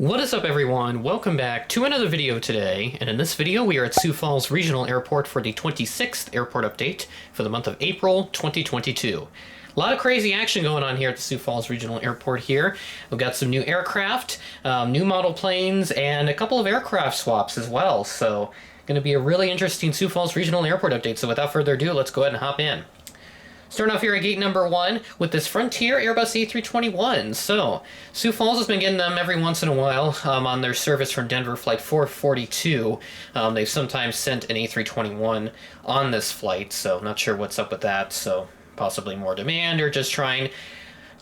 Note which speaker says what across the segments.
Speaker 1: What is up, everyone? Welcome back to another video today, and in this video we are at Sioux Falls Regional Airport for the 26th airport update for the month of April 2022. A lot of crazy action going on here at the Sioux Falls Regional Airport here. We've got some new aircraft, new model planes, and a couple of aircraft swaps as well, so going to be a really interesting Sioux Falls Regional Airport update. So without further ado, let's go ahead and hop in. Starting off here at gate number 1 with this Frontier Airbus A321. So, Sioux Falls has been getting them every once in a while on their service from Denver, flight 442. They've sometimes sent an A321 on this flight, so not sure what's up with that. So, possibly more demand or just trying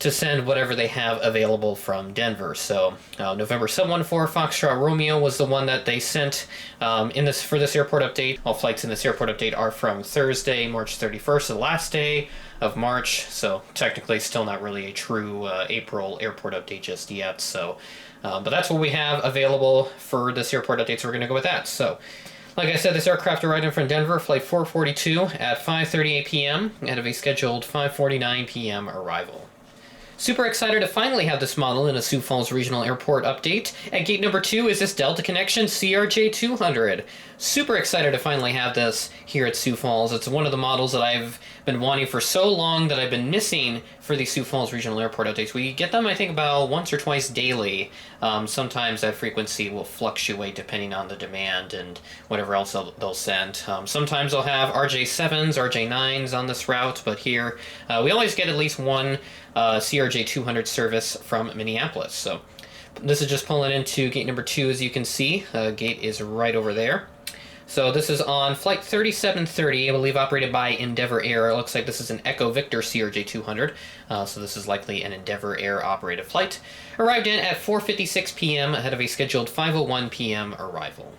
Speaker 1: to send whatever they have available from Denver. So November 714 Foxtrot Romeo was the one that they sent for this airport update. All flights in this airport update are from Thursday, March 31st, the last day of March. So technically still not really a true April airport update just yet. So, but that's what we have available for this airport update, so we're going to go with that. So, like I said, this aircraft arrived in from Denver, flight 442 at 5:38 p.m. ahead of a scheduled 5:49 p.m. arrival. Super excited to finally have this model in a Sioux Falls Regional Airport update. At gate number 2 is this Delta Connection CRJ200. Super excited to finally have this here at Sioux Falls. It's one of the models that I've been wanting for so long that I've been missing for the Sioux Falls Regional Airport updates. We get them, I think, about once or twice daily. Sometimes that frequency will fluctuate depending on the demand and whatever else they'll send. Sometimes they'll have RJ7s, RJ9s on this route, but here we always get at least one CRJ200 service from Minneapolis. So this is just pulling into gate number 2, as you can see. Gate is right over there. So this is on flight 3730, I believe operated by Endeavor Air. It looks like this is an Echo Victor CRJ200, so this is likely an Endeavor Air operated flight. Arrived in at 4:56 p.m. ahead of a scheduled 5:01 p.m. arrival.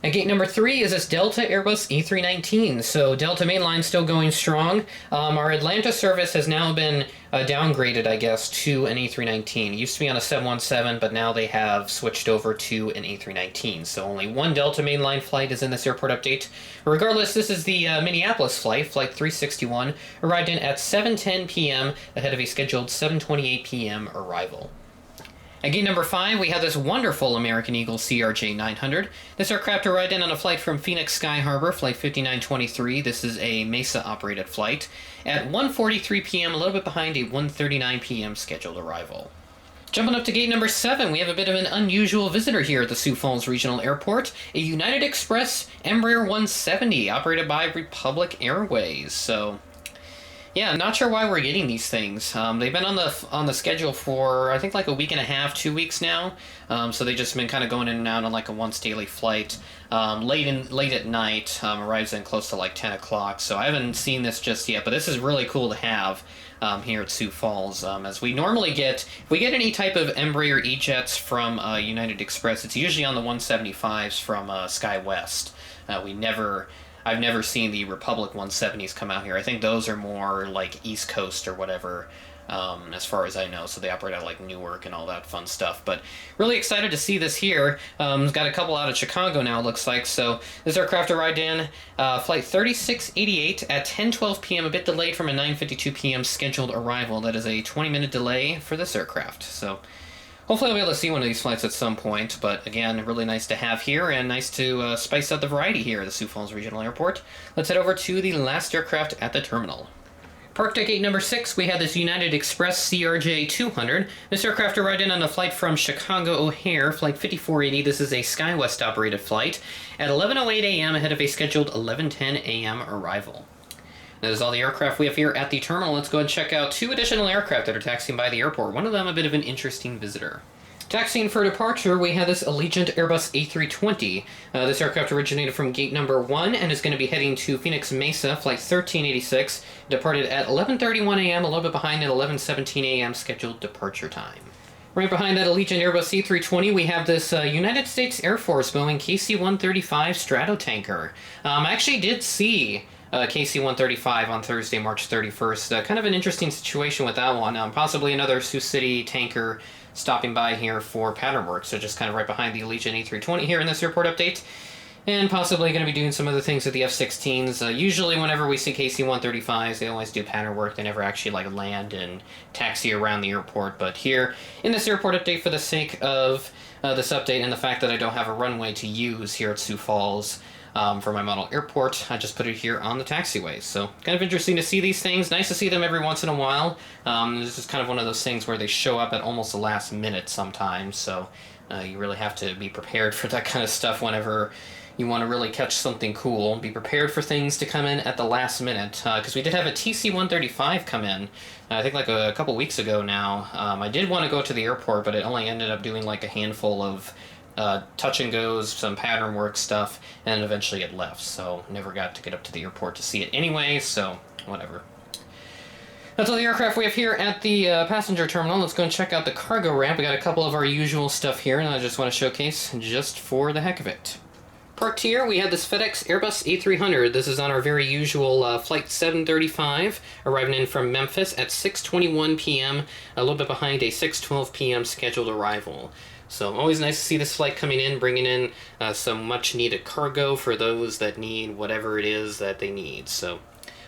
Speaker 1: At gate number 3 is this Delta Airbus A319. So Delta mainline still going strong. Our Atlanta service has now been downgraded, I guess, to an A319. It used to be on a 717, but now they have switched over to an A319. So only one Delta mainline flight is in this airport update. Regardless, this is the Minneapolis flight, flight 361, arrived in at 7:10 p.m. ahead of a scheduled 7:28 p.m. arrival. At gate number 5, we have this wonderful American Eagle CRJ900. This aircraft arrived in on a flight from Phoenix Sky Harbor, flight 5923. This is a Mesa-operated flight. At 1:43 p.m., a little bit behind a 1:39 p.m. scheduled arrival. Jumping up to gate number 7, we have a bit of an unusual visitor here at the Sioux Falls Regional Airport. A United Express Embraer 170, operated by Republic Airways. So, yeah, not sure why we're getting these things. They've been on the schedule for, I think, like a week and a half, 2 weeks now. So they've just been kind of going in and out on like a once daily flight. Late at night, arrives in close to like 10 o'clock. So I haven't seen this just yet, but this is really cool to have here at Sioux Falls. As we normally get, if we get any type of Embraer E-Jets from United Express, it's usually on the 175s from SkyWest. I've never seen the Republic 170s come out here. I think those are more like East Coast or whatever, as far as I know. So they operate out of like Newark and all that fun stuff. But really excited to see this here. It's got a couple out of Chicago now, it looks like. So this aircraft arrived in flight 3688 at 10:12 p.m., a bit delayed from a 9:52 p.m. scheduled arrival. That is a 20-minute delay for this aircraft. So hopefully I'll be able to see one of these flights at some point, but again, really nice to have here and nice to spice up the variety here at the Sioux Falls Regional Airport. Let's head over to the last aircraft at the terminal. Parked at gate number 6, we have this United Express CRJ200. This aircraft arrived in on a flight from Chicago O'Hare, flight 5480. This is a SkyWest operated flight at 11:08 a.m. ahead of a scheduled 11:10 a.m. arrival. That is all the aircraft we have here at the terminal. Let's go and check out 2 additional aircraft that are taxiing by the airport. One of them a bit of an interesting visitor. Taxiing for departure, we have this Allegiant Airbus A320. This aircraft originated from gate number 1 and is going to be heading to Phoenix Mesa, flight 1386. Departed at 11:31 a.m., a little bit behind at 11:17 a.m. scheduled departure time. Right behind that Allegiant Airbus A320, we have this United States Air Force Boeing KC135 Stratonker. I actually did see KC135 on Thursday, March 31st. Kind of an interesting situation with that one. Possibly another Sioux City tanker stopping by here for pattern work, so just kind of right behind the Allegiant A320 here in this airport update. And possibly going to be doing some other things with the F-16s. Usually whenever we see KC-135s, they always do pattern work. They never actually like land and taxi around the airport. But here, in this airport update, for the sake of this update and the fact that I don't have a runway to use here at Sioux Falls for my model airport, I just put it here on the taxiways. So kind of interesting to see these things. Nice to see them every once in a while. This is kind of one of those things where they show up at almost the last minute sometimes. So you really have to be prepared for that kind of stuff whenever you want to really catch something cool. Be prepared for things to come in at the last minute, because we did have a TC-135 come in, I think like a couple weeks ago now. I did want to go to the airport, but it only ended up doing like a handful of touch and goes, some pattern work stuff, and eventually it left, so never got to get up to the airport to see it anyway, so whatever. That's all the aircraft we have here at the passenger terminal. Let's go and check out the cargo ramp. We got a couple of our usual stuff here, and I just want to showcase just for the heck of it. Parked here, we have this FedEx Airbus A300. This is on our very usual Flight 735, arriving in from Memphis at 6:21 p.m., a little bit behind a 6:12 p.m. scheduled arrival. So always nice to see this flight coming in, bringing in some much-needed cargo for those that need whatever it is that they need. So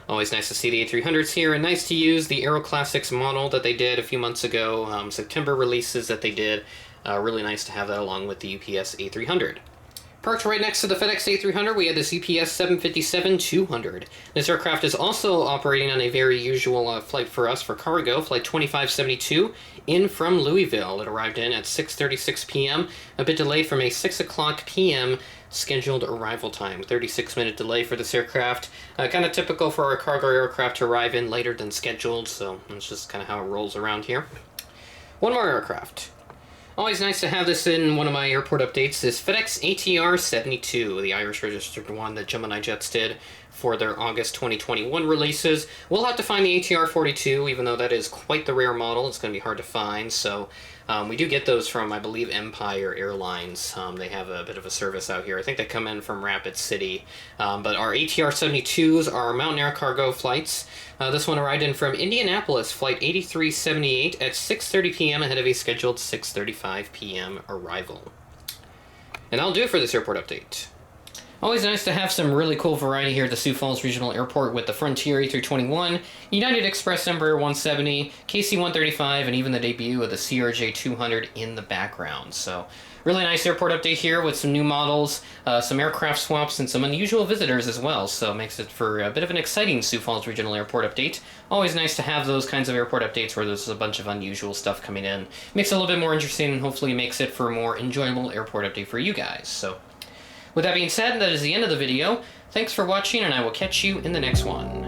Speaker 1: always nice to see the A300s here, and nice to use the Aero Classics model that they did a few months ago, September releases that they did. Really nice to have that along with the UPS A300. Parked right next to the FedEx A300, we have this UPS 757-200. This aircraft is also operating on a very usual flight for us for cargo, Flight 2572, in from Louisville. It arrived in at 6:36 p.m., a bit delayed from a 6 o'clock p.m. scheduled arrival time. 36-minute delay for this aircraft. Kind of typical for our cargo aircraft to arrive in later than scheduled, so that's just kind of how it rolls around here. One more aircraft. Always nice to have this in one of my airport updates. This FedEx ATR72, the Irish registered one that Gemini Jets did for their August 2021 releases. We'll have to find the ATR42, even though that is quite the rare model. It's going to be hard to find, so we do get those from, I believe, Empire Airlines. They have a bit of a service out here. I think they come in from Rapid City. But our ATR-72s are mountain air cargo flights. This one arrived in from Indianapolis, Flight 8378 at 6:30 p.m. ahead of a scheduled 6:35 p.m. arrival. And that'll do it for this airport update. Always nice to have some really cool variety here at the Sioux Falls Regional Airport with the Frontier A321, United Express Embraer 170, KC135, and even the debut of the CRJ 200 in the background. So really nice airport update here with some new models, some aircraft swaps, and some unusual visitors as well. So it makes it for a bit of an exciting Sioux Falls Regional Airport update. Always nice to have those kinds of airport updates where there's a bunch of unusual stuff coming in. Makes it a little bit more interesting and hopefully makes it for a more enjoyable airport update for you guys. So with that being said, that is the end of the video. Thanks for watching, and I will catch you in the next one.